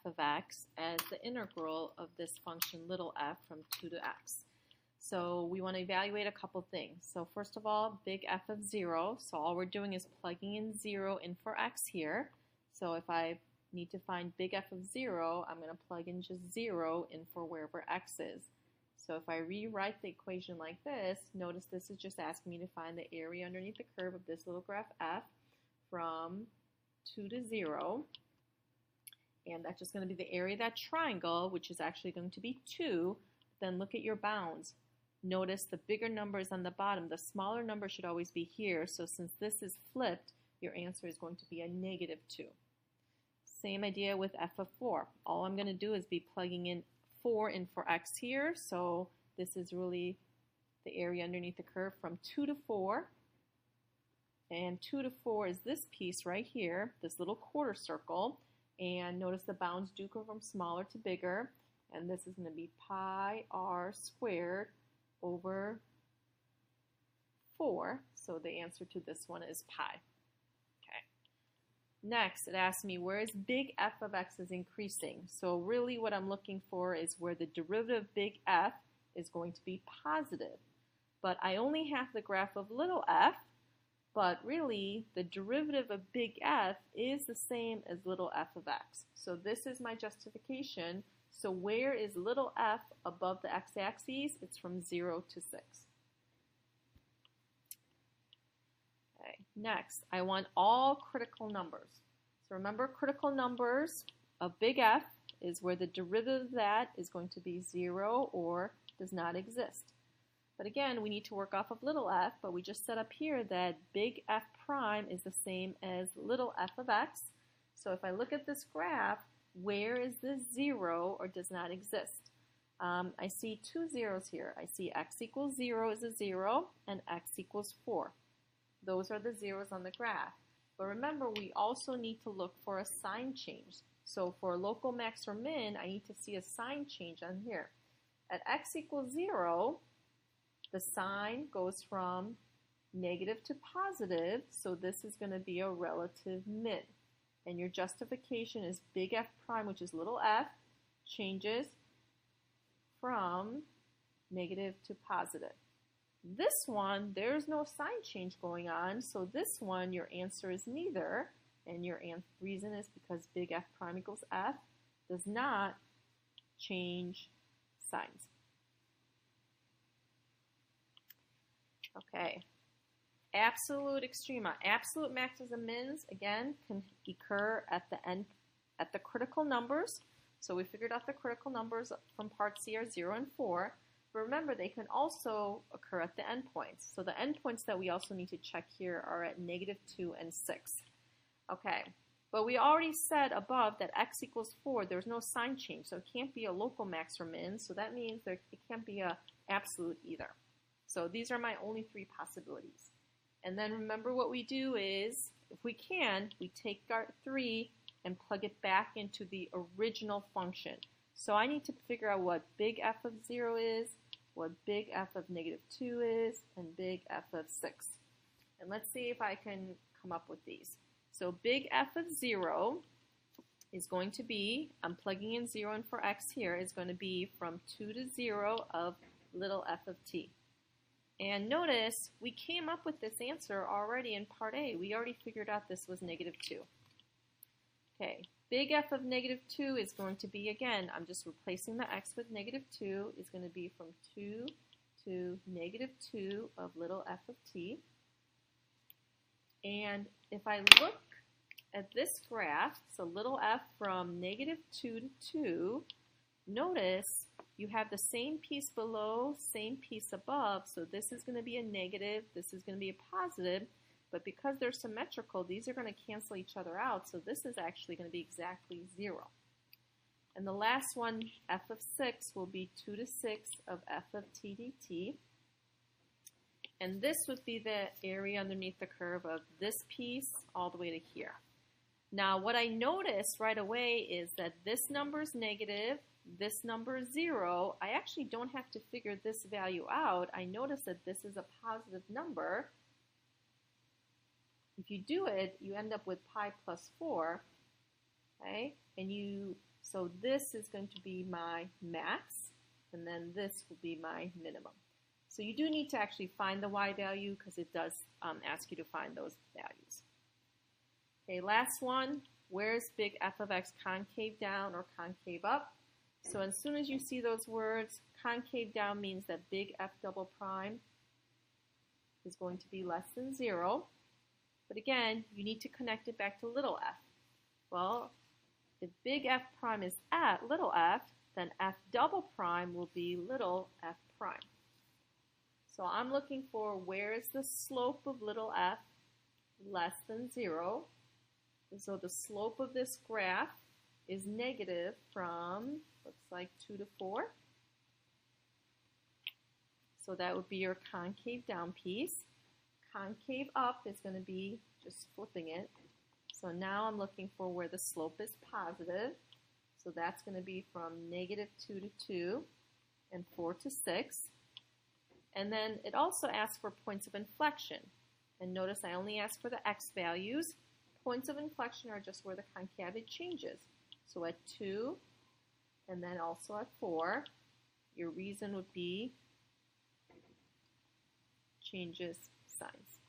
of x as the integral of this function little f from 2 to x. So we want to evaluate a couple things. So first of all, big F of 0. So all we're doing is plugging in 0 in for x here. So if I need to find big F of 0, I'm going to plug in just 0 in for wherever x is. So if I rewrite the equation like this, notice this is just asking me to find the area underneath the curve of this little graph f from 2 to 0. And that's just going to be the area of that triangle, which is actually going to be 2. Then look at your bounds. Notice the bigger number is on the bottom. The smaller number should always be here. So since this is flipped, your answer is going to be a negative 2. Same idea with f of 4. All I'm going to do is be plugging in 4 in for x here. So this is really the area underneath the curve from 2 to 4. And 2 to 4 is this piece right here, this little quarter circle. And notice the bounds do go from smaller to bigger. And this is going to be pi r squared over 4. So the answer to this one is pi. Okay. Next, it asks me where is big F of x is increasing. So really what I'm looking for is where the derivative of big F is going to be positive. But I only have the graph of little f, but really the derivative of big F is the same as little f of x. So this is my justification. So where is little f above the x-axis? It's from 0 to 6. Okay. Next, I want all critical numbers. So remember, critical numbers of big F is where the derivative of that is going to be 0 or does not exist. But again, we need to work off of little f, but we just set up here that big F prime is the same as little f of x. So if I look at this graph, where is this 0 or does not exist? I see two zeros here. I see x equals 0 is a 0 and x equals 4. Those are the zeros on the graph. But remember, we also need to look for a sign change. So for local max or min, I need to see a sign change on here. At x equals 0, the sign goes from negative to positive, so this is going to be a relative min. And your justification is big F prime, which is little f, changes from negative to positive. This one, there's no sign change going on, so this one, your answer is neither. And your reason is because big F prime equals f does not change signs. Okay. Absolute extrema. Absolute maxes and mins, again, can occur at the end, at the critical numbers. So we figured out the critical numbers from part C are 0 and 4. But remember, they can also occur at the endpoints. So the endpoints that we also need to check here are at negative 2 and 6. Okay. But we already said above that x equals 4, there's no sign change. So it can't be a local max or min. So that means it can't be an absolute either. So these are my only 3 possibilities. And then remember what we do is, if we can, we take our 3 and plug it back into the original function. So I need to figure out what big F of 0 is, what big F of negative 2 is, and big F of 6. And let's see if I can come up with these. So big F of 0 is going to be, I'm plugging in 0 in for x here, is going to be from 2 to 0 of little f of t. And notice, we came up with this answer already in part A. We already figured out this was negative 2. Okay, big F of negative 2 is going to be, again, I'm just replacing the x with negative 2, is going to be from 2 to negative 2 of little f of t. And if I look at this graph, so little f from negative 2 to 2, notice you have the same piece below, same piece above, so this is going to be a negative, this is going to be a positive, but because they're symmetrical, these are going to cancel each other out, so this is actually going to be exactly 0. And the last one, f of 6, will be 2 to 6 of f of t dt. And this would be the area underneath the curve of this piece all the way to here. Now, what I notice right away is that this number is negative, this number is 0. I actually don't have to figure this value out. I notice that this is a positive number. If you do it, you end up with pi plus 4, okay? And you So this is going to be my max, and then this will be my minimum. So you do need to actually find the y value because it does ask you to find those values. Okay, last one. Where's big f of x concave down or concave up? So as soon as you see those words, concave down means that big F double prime is going to be less than 0. But again, you need to connect it back to little f. Well, if big F prime is at little f, then F double prime will be little f prime. So I'm looking for where is the slope of little f less than 0. So the slope of this graph is negative from, looks like 2 to 4. So that would be your concave down piece. Concave up is going to be just flipping it. So now I'm looking for where the slope is positive. So that's going to be from negative 2 to 2 and 4 to 6. And then it also asks for points of inflection. And notice I only ask for the x values. Points of inflection are just where the concavity changes. So at 2 and then also at 4, your reason would be changes signs.